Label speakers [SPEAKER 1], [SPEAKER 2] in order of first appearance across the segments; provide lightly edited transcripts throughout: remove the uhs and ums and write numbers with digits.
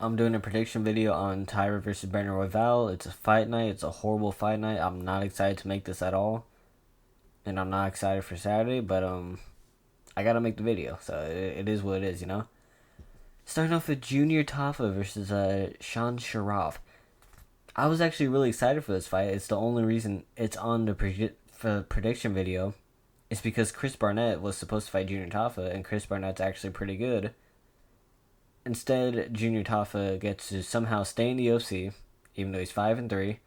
[SPEAKER 1] I'm doing a prediction video on Taira versus Royval. It's a fight night. It's a horrible fight night. I'm not excited to make this at all, and I'm not excited for Saturday. But I gotta make the video, so it is what it is, you know. Starting off with Junior Tafa versus Sean Sharaf. I was actually really excited for this fight. It's the only reason it's on the prediction video. It's because Chris Barnett was supposed to fight Junior Tafa, and Chris Barnett's actually pretty good. Instead, Junior Tafa gets to somehow stay in the UFC, even though he's 5-3,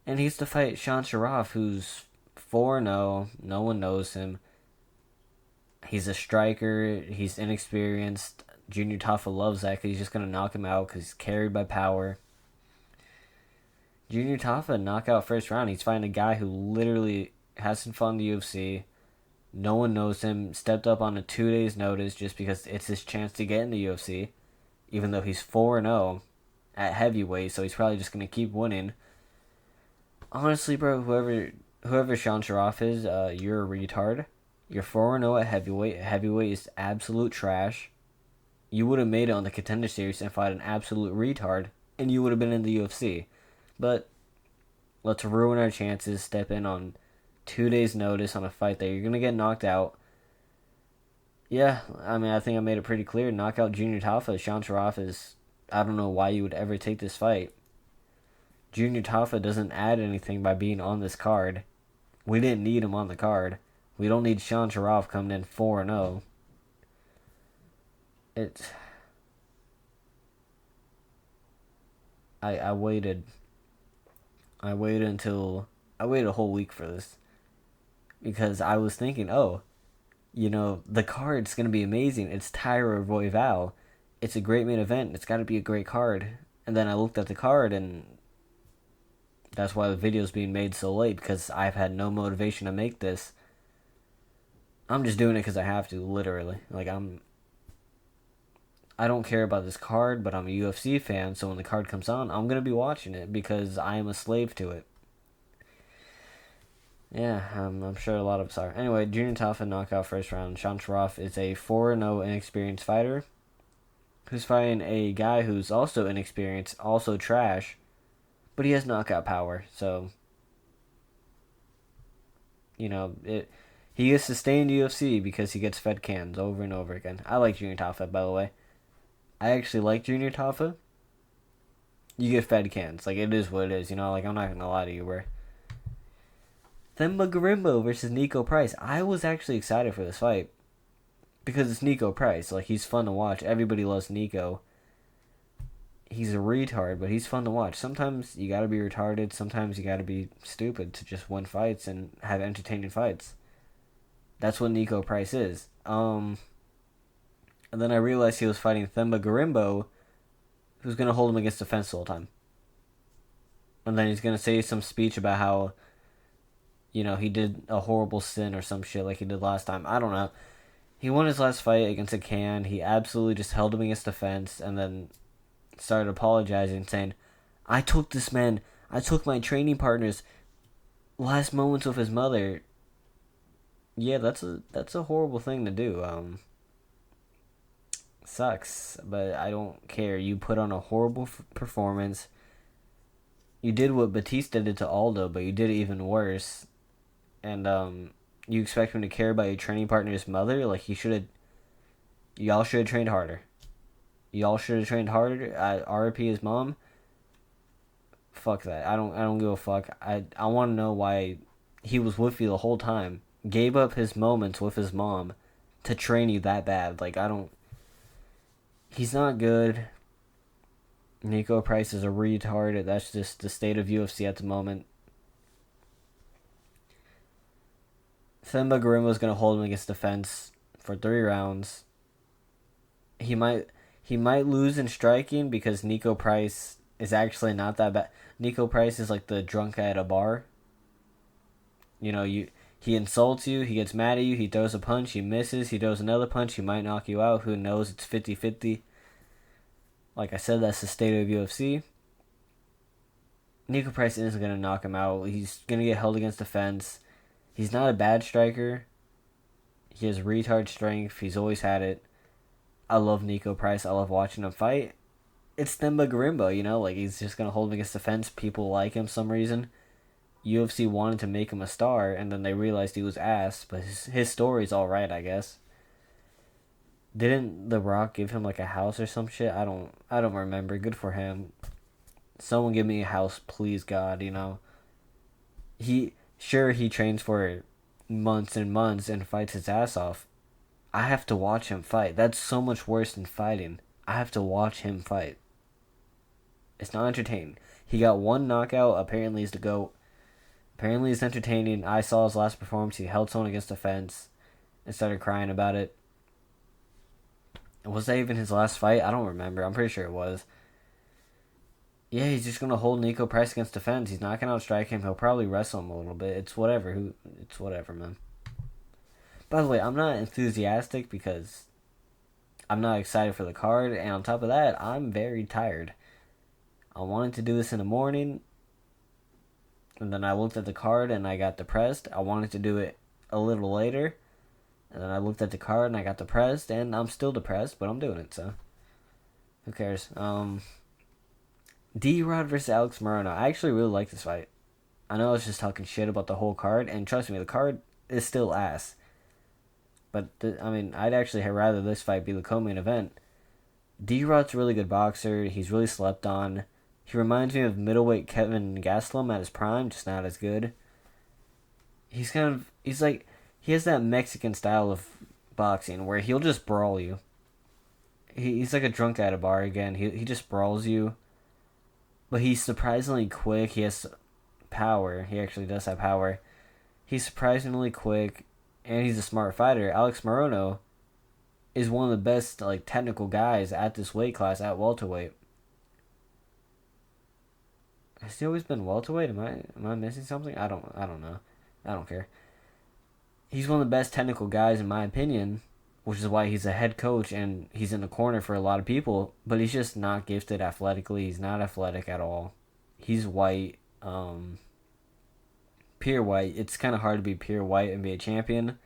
[SPEAKER 1] and he's to fight Sean Sharaf, who's 4-0. No one knows him. He's a striker. He's inexperienced. Junior Tafa loves that because he's just gonna knock him out because he's carried by power. Junior Tafa knockout first round. He's fighting a guy who literally hasn't fought in the UFC. No one knows him. Stepped up on a 2 days notice just because it's his chance to get in the UFC. Even though he's 4-0 at heavyweight, so he's probably just gonna keep winning. Honestly, bro, whoever Sean Sharaf is, you're a retard. You're 4-0 at heavyweight. Heavyweight is absolute trash. You would have made it on the Contender Series and fought an absolute retard, and you would have been in the UFC. But let's ruin our chances. Step in on 2 days notice on a fight that you're gonna get knocked out. Yeah, I mean, I think I made it pretty clear. Knockout Junior Tafa. Sean Sharaf is... I don't know why you would ever take this fight. Junior Tafa doesn't add anything by being on this card. We didn't need him on the card. We don't need Sean Sharaf coming in 4-0. It's... I waited. I waited until... I waited a whole week for this. Because I was thinking, oh... You know, the card's going to be amazing. It's Taira Royval. It's a great main event. It's got to be a great card. And then I looked at the card, and that's why the video's being made so late, because I've had no motivation to make this. I'm just doing it because I have to, literally. Like, I don't care about this card, but I'm a UFC fan, so when the card comes on, I'm going to be watching it because I am a slave to it. Yeah, I'm sure a lot of us are. Anyway, Junior Tafa knockout first round. Sean Sharaf is a 4-0 inexperienced fighter who's fighting a guy who's also inexperienced, also trash, but he has knockout power. So, you know, he gets to stay in the UFC because he gets fed cans over and over again. I like Junior Tafa, by the way. I actually like Junior Tafa. You get fed cans. Like, it is what it is, you know? Like, I'm not going to lie to you, bro. Themba Gorimbo versus Nico Price. I was actually excited for this fight because it's Nico Price. Like, he's fun to watch. Everybody loves Nico. He's a retard, but he's fun to watch. Sometimes you gotta be retarded. Sometimes you gotta be stupid to just win fights and have entertaining fights. That's what Nico Price is. And then I realized he was fighting Themba Gorimbo, who's gonna hold him against the fence the whole time. And then he's gonna say some speech about how, you know, he did a horrible sin or some shit like he did last time. I don't know. He won his last fight against a can. He absolutely just held him against the fence and then started apologizing, saying, I took my training partner's last moments with his mother. Yeah, that's a horrible thing to do. Sucks, but I don't care. You put on a horrible performance. You did what Batista did to Aldo, but you did it even worse. And you expect him to care about your training partner's mother? Like, y'all should have trained harder. Y'all should have trained harder. RIP his mom. Fuck that. I don't give a fuck. I want to know why he was with you the whole time. Gave up his moments with his mom to train you that bad. Like, he's not good. Nico Price is a retard. That's just the state of UFC at the moment. Themba Gorimbo is going to hold him against the fence for 3 rounds. He might lose in striking because Nico Price is actually not that bad. Nico Price is like the drunk guy at a bar. You know, he insults you, he gets mad at you, he throws a punch, he misses, he throws another punch, he might knock you out. Who knows? It's 50-50. Like I said, that's the state of UFC. Nico Price isn't going to knock him out. He's going to get held against the fence. He's not a bad striker. He has retard strength. He's always had it. I love Nico Price. I love watching him fight. it's Themba Garimbo, you know, like he's just gonna hold him against the fence. People like him some reason. UFC wanted to make him a star, and then they realized he was ass. But his story's all right, I guess. Didn't The Rock give him like a house or some shit? I don't remember. Good for him. Someone give me a house, please, God. You know, he trains for months and months and fights his ass off. I have to watch him fight. That's so much worse than fighting. I have to watch him fight. It's not entertaining. He got one knockout. Apparently, he's the GOAT. Apparently, it's entertaining. I saw his last performance. He held someone against the fence and started crying about it. Was that even his last fight? I don't remember. I'm pretty sure it was. Yeah, he's just gonna hold Nico Price against the fence. He's not gonna outstrike him. He'll probably wrestle him a little bit. It's whatever. It's whatever, man. By the way, I'm not enthusiastic because I'm not excited for the card, and on top of that, I'm very tired. I wanted to do this in the morning, and then I looked at the card and I got depressed. I wanted to do it a little later, and then I looked at the card and I got depressed, and I'm still depressed, but I'm doing it, so who cares? D-Rod versus Alex Morono. I actually really like this fight. I know I was just talking shit about the whole card, and trust me, the card is still ass. But, I mean, I'd actually rather this fight be the co-main event. D-Rod's a really good boxer. He's really slept on. He reminds me of middleweight Kevin Gastelum at his prime, just not as good. He has that Mexican style of boxing where he'll just brawl you. He's like a drunk at a bar again. He just brawls you. But he's surprisingly quick. He has power. He actually does have power. He's surprisingly quick, and he's a smart fighter. Alex Morono is one of the best like technical guys at this weight class at welterweight. Has he always been welterweight? Am I missing something? I don't know. I don't care. He's one of the best technical guys in my opinion, which is why he's a head coach and he's in the corner for a lot of people. But he's just not gifted athletically. He's not athletic at all. He's white, pure white. It's kind of hard to be pure white and be a champion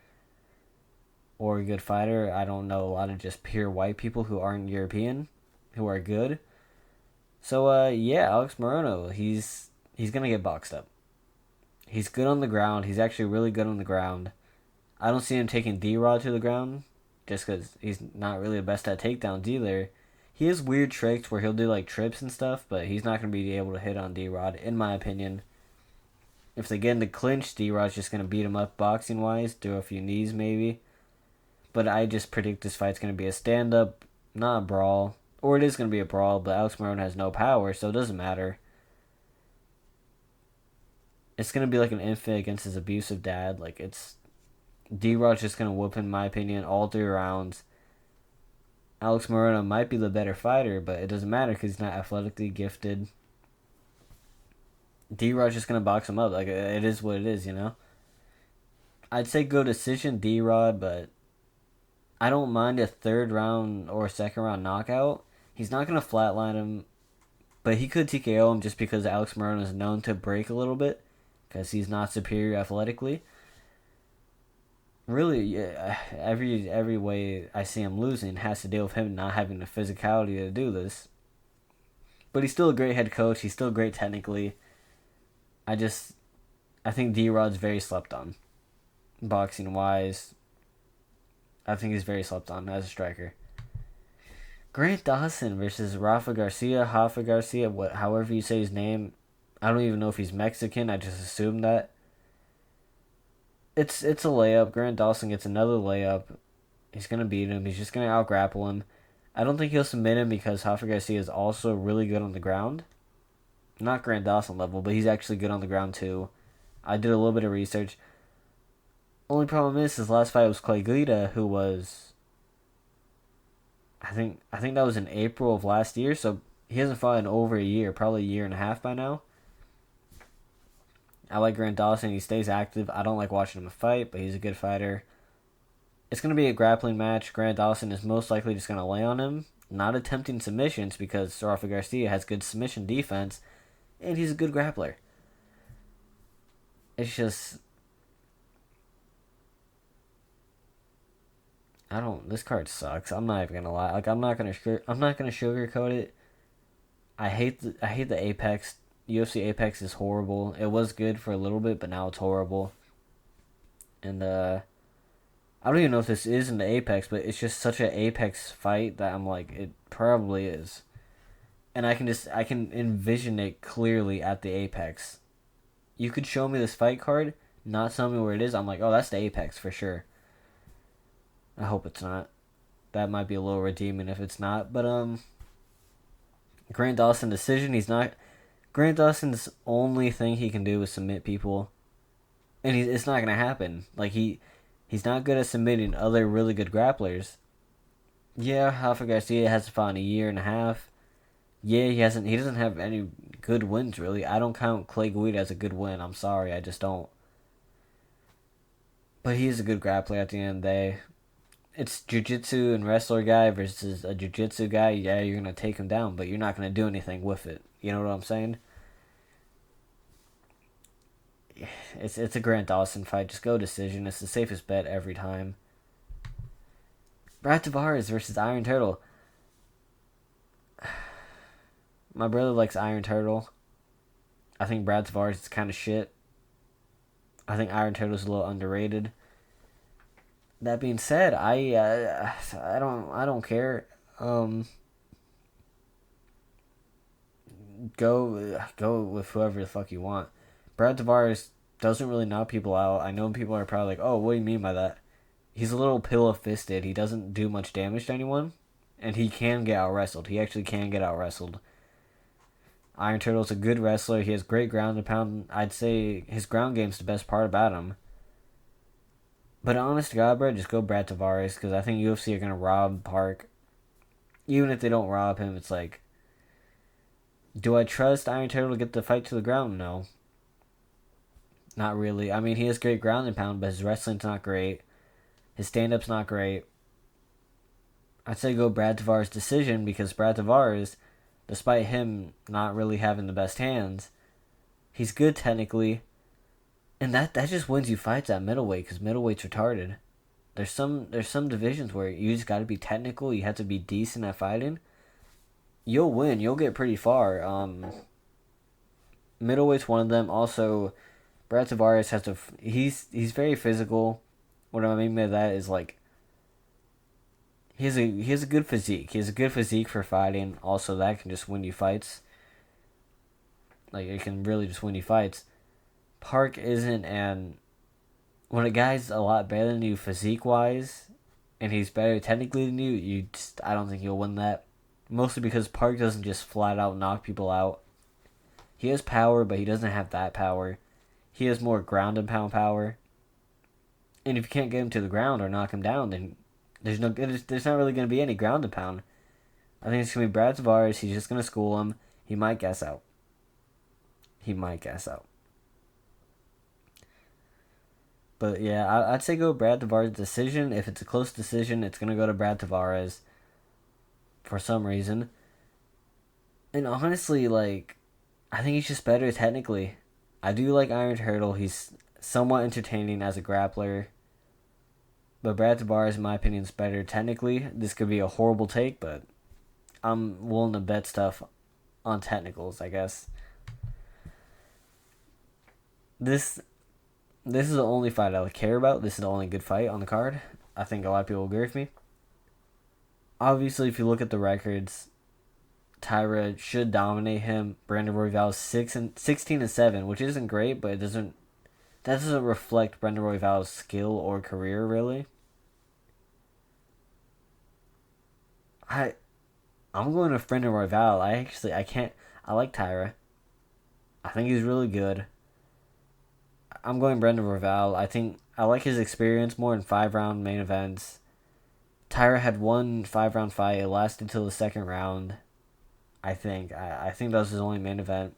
[SPEAKER 1] or a good fighter. I don't know a lot of just pure white people who aren't European, who are good. So yeah, Alex Morono, he's gonna get boxed up. He's good on the ground. He's actually really good on the ground. I don't see him taking D-Rod to the ground, just because he's not really the best at takedowns either. He has weird tricks where he'll do like trips and stuff, but he's not gonna be able to hit on D-Rod, in my opinion. If they get in the clinch, D-Rod's just gonna beat him up boxing wise, do a few knees maybe. But I just predict this fight's gonna be a stand up, not a brawl. Or it is gonna be a brawl, but Alex Morono has no power, so it doesn't matter. It's gonna be like an infant against his abusive dad. Like it's D-Rod's just gonna whoop him, in my opinion, all 3 rounds. Alex Morono might be the better fighter, but it doesn't matter because he's not athletically gifted. D-Rod's just gonna box him up. Like it is what it is, you know. I'd say go decision D-Rod, but I don't mind a third round or second round knockout. He's not gonna flatline him, but he could TKO him just because Alex Morono is known to break a little bit because he's not superior athletically. Really, yeah, every way I see him losing has to deal with him not having the physicality to do this. But he's still a great head coach. He's still great technically. I think D-Rod's very slept on, boxing wise. I think he's very slept on as a striker. Grant Dawson versus Rafa Garcia, however you say his name. I don't even know if he's Mexican. I just assumed that. It's a layup. Grant Dawson gets another layup. He's gonna beat him. He's just gonna out grapple him. I don't think he'll submit him because Rafa Garcia is also really good on the ground. Not Grant Dawson level, but he's actually good on the ground too. I did a little bit of research. Only problem is his last fight was Clay Guida, who was I think that was in April of last year, so he hasn't fought in over a year, probably a year and a half by now. I like Grant Dawson. He stays active. I don't like watching him fight, but he's a good fighter. It's going to be a grappling match. Grant Dawson is most likely just going to lay on him, not attempting submissions because Rafa Garcia has good submission defense, and he's a good grappler. It's just this card sucks. I'm not even gonna lie. Like I'm not gonna sugarcoat it. I hate the Apex. UFC Apex is horrible. It was good for a little bit, but now it's horrible. And I don't even know if this is in the Apex, but it's just such an Apex fight that I'm like, it probably is. And I can envision it clearly at the Apex. You could show me this fight card, not tell me where it is. I'm like, oh, that's the Apex for sure. I hope it's not. That might be a little redeeming if it's not. But Grant Dawson decision. He's not. Grant Dawson's only thing he can do is submit people, and it's not gonna happen. Like he's not good at submitting other really good grapplers. Yeah, Rafa Garcia hasn't fought in a year and a half. Yeah, he hasn't. He doesn't have any good wins really. I don't count Clay Guida as a good win. I'm sorry, I just don't. But he is a good grappler at the end of the day. It's jiu-jitsu and wrestler guy versus a jiu-jitsu guy. Yeah, you're gonna take him down, but you're not gonna do anything with it. You know what I'm saying? It's a Grant Dawson fight. Just go decision. It's the safest bet every time. Brad Tavares versus Iron Turtle. My brother likes Iron Turtle. I think Brad Tavares is kind of shit. I think Iron Turtle's a little underrated. That being said, I don't care. Go with whoever the fuck you want. Brad Tavares doesn't really knock people out. I know people are probably like, oh, what do you mean by that? He's a little pillow-fisted. He doesn't do much damage to anyone. And he can get out-wrestled. He actually can get out-wrestled. Iron Turtle's a good wrestler. He has great ground and pound. I'd say his ground game's the best part about him. But honest to God, bro, just go Brad Tavares. Because I think UFC are going to rob Park. Even if they don't rob him, it's like... Do I trust Iron Turtle to get the fight to the ground? No. Not really. I mean, he has great ground and pound, but his wrestling's not great. His stand-up's not great. I'd say go Brad Tavares decision because Brad Tavares, despite him not really having the best hands, he's good technically. And that just wins you fights at middleweight because middleweight's retarded. There's some divisions where you just got to be technical. You have to be decent at fighting. You'll win. You'll get pretty far. Middleweight's one of them. Also, Brad Tavares has to. He's very physical. What I mean by that is like he has a good physique. He has a good physique for fighting. Also, that can just win you fights. Like it can really just win you fights. Park isn't, and when a guy's a lot better than you physique wise, and he's better technically than you, I don't think you'll win that. Mostly because Park doesn't just flat out knock people out. He has power, but he doesn't have that power. He has more ground and pound power. And if you can't get him to the ground or knock him down, then there's not really going to be any ground and pound. I think it's going to be Brad Tavares. He's just going to school him. He might gas out. But yeah, I'd say go Brad Tavares decision. If it's a close decision, it's going to go to Brad Tavares. For some reason. And honestly, like, I think he's just better technically. I do like Iron Turtle. He's somewhat entertaining as a grappler. But Brad Tavares, in my opinion, is better technically. This could be a horrible take, but I'm willing to bet stuff on technicals, I guess. This is the only fight I would care about. This is the only good fight on the card. I think a lot of people agree with me. Obviously, if you look at the records, Taira should dominate him. Brandon Royval 16-7, which isn't great, but that doesn't reflect Brandon Royval's skill or career really. I'm going with Brandon Royval. I like Taira. I think he's really good. I'm going Brandon Royval. I like his experience more in 5-round main events. Taira had one 5-round fight. It lasted till the second round. I think that was his only main event.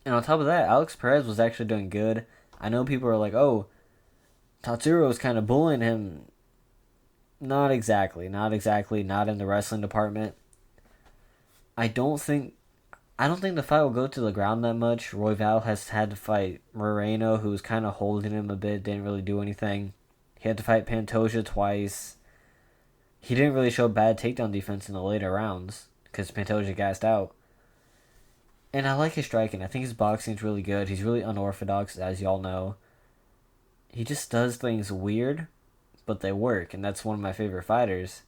[SPEAKER 1] And on top of that, Alex Perez was actually doing good. I know people are like, oh, Tatsuro was kind of bullying him. Not exactly. Not in the wrestling department. I don't think the fight will go to the ground that much. Royval has had to fight Moreno, who was kind of holding him a bit, didn't really do anything. He had to fight Pantoja twice. He didn't really show bad takedown defense in the later rounds. because Pantoja gassed out. And I like his striking. I think his boxing's really good. He's really unorthodox, as y'all know. He just does things weird, but they work, and that's one of my favorite fighters.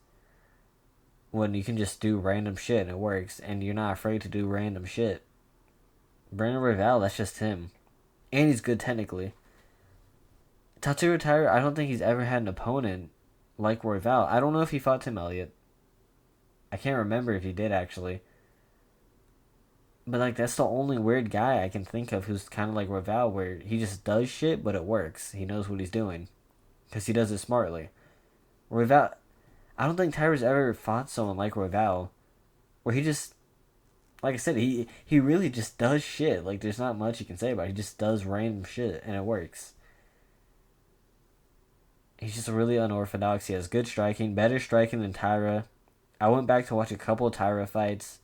[SPEAKER 1] When you can just do random shit and it works, and you're not afraid to do random shit. Brandon Royval, that's just him. And he's good technically. Taira, I don't think he's ever had an opponent like Royval. I don't know if he fought Tim Elliott. I can't remember if he did, actually. But, like, that's the only weird guy I can think of who's kind of like Royval, where he just does shit, but it works. He knows what he's doing. Because he does it smartly. Royval, I don't think Taira's ever fought someone like Royval, where he just, like I said, he really just does shit. Like, there's not much you can say about it. He just does random shit, and it works. He's just really unorthodox. He has good striking, better striking than Taira. I went back to watch a couple of Taira fights.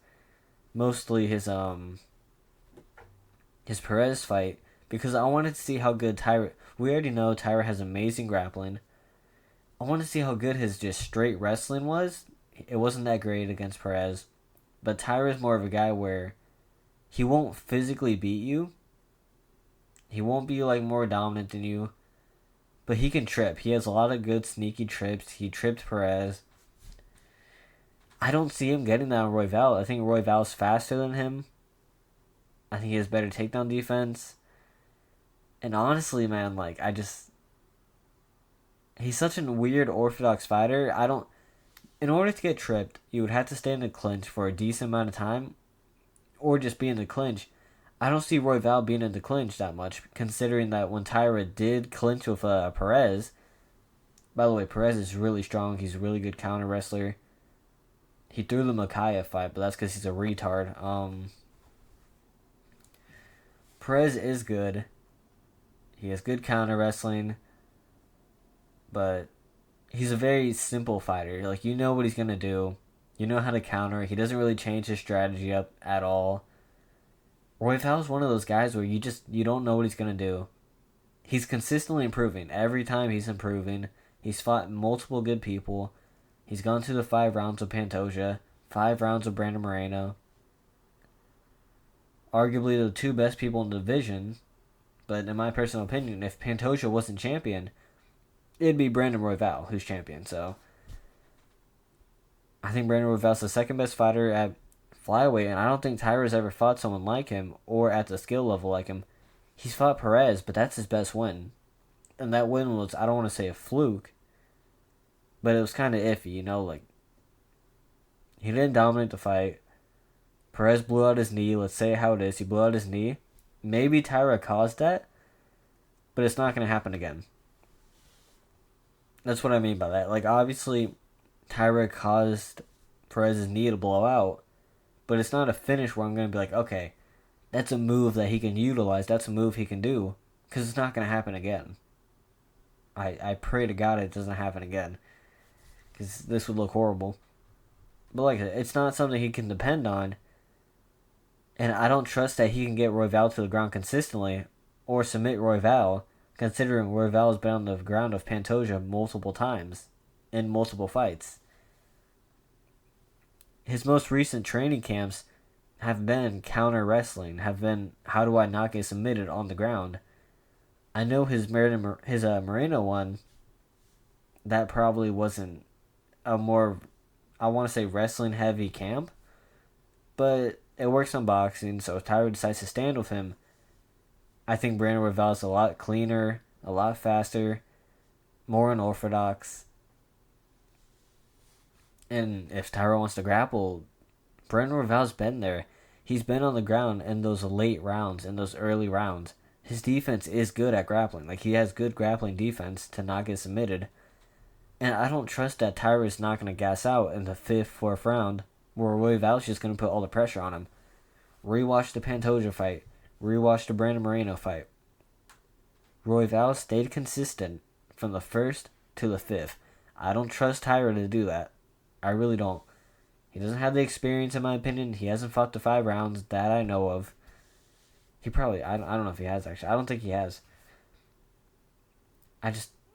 [SPEAKER 1] Mostly his Perez fight, because I wanted to see how good Taira... We already know Taira has amazing grappling. I wanted to see how good his just straight wrestling was. It wasn't that great against Perez. But Taira's more of a guy where he won't physically beat you. He won't be like more dominant than you. But he can trip. He has a lot of good sneaky trips. He tripped Perez. I don't see him getting that on Royval. I think Royval's faster than him. I think he has better takedown defense. And honestly, man, like, he's such a weird orthodox fighter. In order to get tripped, you would have to stay in the clinch for a decent amount of time. Or just be in the clinch. I don't see Royval being in the clinch that much, considering that when Taira did clinch with Perez... By the way, Perez is really strong. He's a really good counter wrestler. He threw the Makaya fight, but that's because he's a retard. Perez is good. He has good counter wrestling. But he's a very simple fighter. Like, you know what he's going to do. You know how to counter. He doesn't really change his strategy up at all. Royval's one of those guys where you don't know what he's going to do. He's consistently improving. Every time he's improving. He's fought multiple good people. He's gone through the 5 rounds of Pantoja, 5 rounds of Brandon Moreno. Arguably the 2 best people in the division, but in my personal opinion, if Pantoja wasn't champion, it'd be Brandon Royval who's champion. So I think Brandon Royval's the second best fighter at flyweight, and I don't think Taira's ever fought someone like him or at the skill level like him. He's fought Perez, but that's his best win. And that win was, I don't want to say a fluke, but it was kind of iffy, you know, like, he didn't dominate the fight. Perez blew out his knee. Let's say how it is. He blew out his knee. Maybe Taira caused that, but it's not going to happen again. That's what I mean by that. Like, obviously, Taira caused Perez's knee to blow out, but it's not a finish where I'm going to be like, okay, that's a move that he can utilize. That's a move he can do, because it's not going to happen again. I pray to God it doesn't happen again, because this would look horrible. But like, it's not something he can depend on. And I don't trust that he can get Royval to the ground consistently or submit Royval, considering Royval has been on the ground of Pantoja multiple times in multiple fights. His most recent training camps have been counter wrestling, have been how do I not get submitted on the ground. I know his Moreno one, that probably wasn't a more, I want to say, wrestling heavy camp, but it works on boxing. So if Taira decides to stand with him, I think Brandon Royval is a lot cleaner, a lot faster, more unorthodox. And if Taira wants to grapple, Brandon Royval's been there. He's been on the ground in those late rounds, in those early rounds. His defense is good at grappling. Like, he has good grappling defense to not get submitted. And I don't trust that Taira is not going to gas out in the 5th, 4th round, where Royval's just going to put all the pressure on him. Rewatch the Pantoja fight. Rewatch the Brandon Moreno fight. Royval stayed consistent from the 1st to the 5th. I don't trust Taira to do that. I really don't. He doesn't have the experience, in my opinion. He hasn't fought the 5 rounds that I know of. He probably, I don't know if he has, actually. I don't think he has. I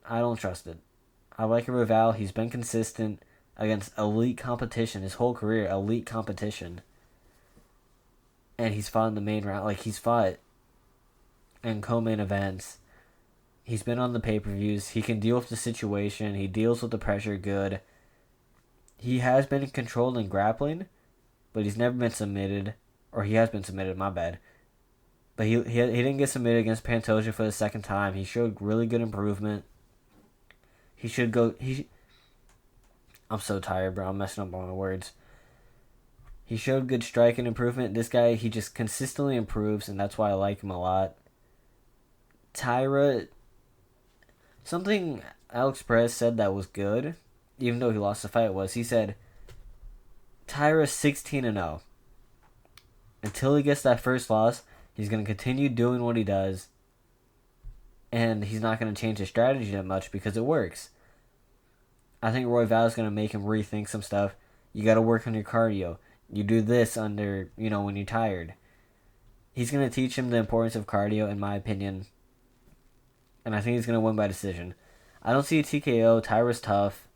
[SPEAKER 1] don't trust it. I like Royval. He's been consistent. against elite competition. His whole career, elite competition. And he's fought in the main round. Like, he's fought in co-main events. He's been on the pay-per-views. He can deal with the situation. He deals with the pressure good. He has been controlled in grappling, but he's never been submitted. Or he has been submitted, my bad. But he didn't get submitted against Pantoja for the second time. He showed really good improvement. He should go... I'm so tired, bro. I'm messing up on my words. He showed good striking improvement. This guy, he just consistently improves, and that's why I like him a lot. Taira... Something Alex Perez said that was good, even though he lost the fight, was he said, Taira's 16-0. Until he gets that first loss, he's going to continue doing what he does, and he's not going to change his strategy that much because it works. I think Royval is going to make him rethink some stuff. You got to work on your cardio. You do this under, when you're tired. He's going to teach him the importance of cardio, in my opinion. And I think he's going to win by decision. I don't see a TKO. Taira's tough.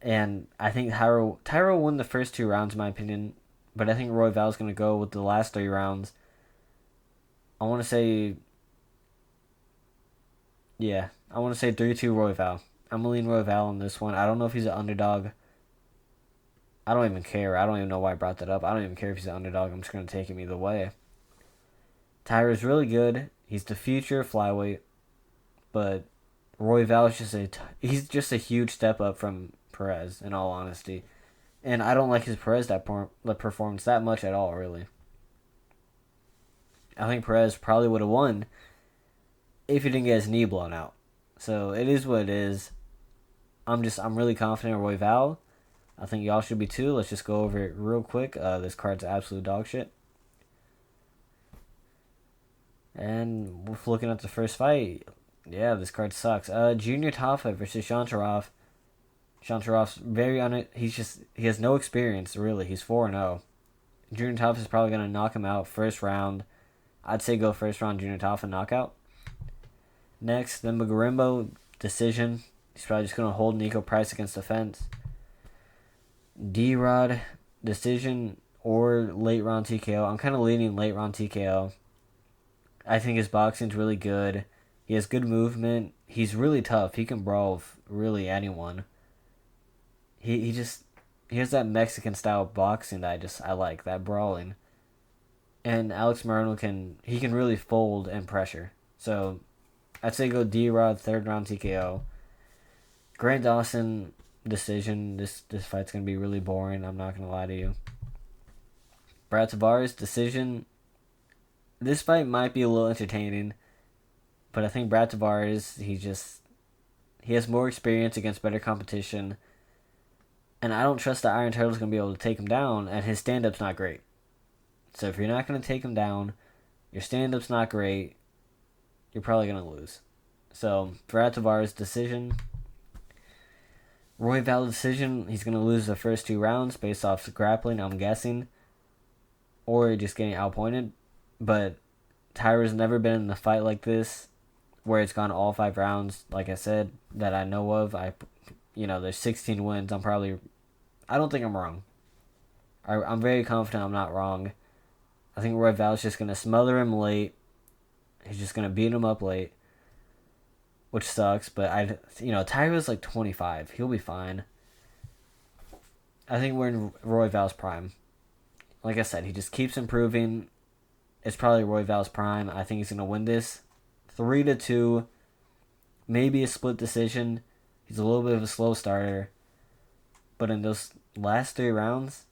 [SPEAKER 1] And I think Taira will win the first 2 rounds, in my opinion. But I think Royval's going to go with the last 3 rounds. I want to say 3-2 Royval. I'm going to lean Royval on this one. I don't know if he's an underdog. I don't even care. I don't even know why I brought that up. I don't even care if he's an underdog. I'm just going to take him either way. Taira's really good. He's the future flyweight, but Royval is he's just a huge step up from Perez, in all honesty. And I don't like his Perez performance that much at all, really. I think Perez probably would have won if he didn't get his knee blown out. So it is what it is. I'm really confident in Royval. I think y'all should be too. Let's just go over it real quick. This card's absolute dog shit. And we're looking at the first fight. Yeah, this card sucks. Junior Tafa versus Shancharov. Shancharov's he has no experience, really. He's 4-0. Junior Tafa is probably going to knock him out first round. I'd say go first round Junior Tafa knockout. Next, then Magarimbo, decision. He's probably just going to hold Nico Price against the fence. D-Rod, decision or late round TKO. I'm kind of leaning late round TKO. I think his boxing's really good. He has good movement. He's really tough. He can brawl with really anyone. He has that Mexican style boxing that I like, that brawling. And Alex Moreno can really fold and pressure. So I'd say go D-Rod, 3rd round TKO. Grant Dawson, decision. This fight's gonna be really boring. I'm not gonna lie to you. Brad Tavares, decision. This fight might be a little entertaining, but I think Brad Tavares, he has more experience against better competition, and I don't trust the Iron Turtle's going to be able to take him down, and his stand-up's not great. So if you're not going to take him down, your stand-up's not great, you're probably going to lose. So, Brad Tavares, decision. Royval, decision. He's going to lose the first 2 rounds based off the grappling, I'm guessing, or just getting outpointed. But Taira's never been in a fight like this where it's gone all 5 rounds, like I said, that I know of. There's 16 wins. I don't think I'm wrong. I'm very confident I'm not wrong. I think Royval's just going to smother him late. He's just going to beat him up late, which sucks. But Taira's like 25. He'll be fine. I think we're in Royval's prime. Like I said, he just keeps improving. It's probably Royval's prime. I think he's going to win this 3-2. Maybe a split decision. He's a little bit of a slow starter. But in those last 3 rounds,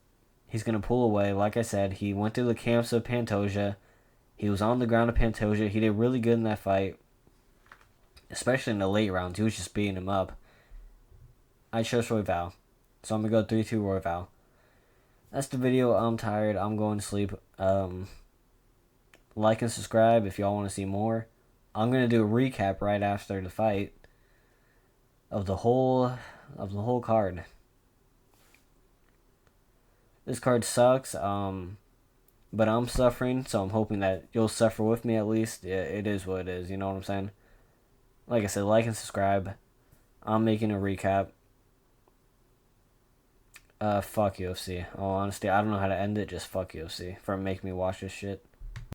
[SPEAKER 1] he's going to pull away. Like I said, he went through the camps of Pantoja. He was on the ground of Pantoja. He did really good in that fight. Especially in the late rounds. He was just beating him up. I chose Royval. So I'm going to go 3-2 Royval. That's the video. I'm tired. I'm going to sleep. Like and subscribe if y'all want to see more. I'm going to do a recap right after the fight of the whole card. This card sucks, but I'm suffering, so I'm hoping that you'll suffer with me at least. Yeah, it is what it is, you know what I'm saying? Like I said, like and subscribe. I'm making a recap. Fuck UFC. Oh, honestly, I don't know how to end it. Just fuck UFC for making me watch this shit.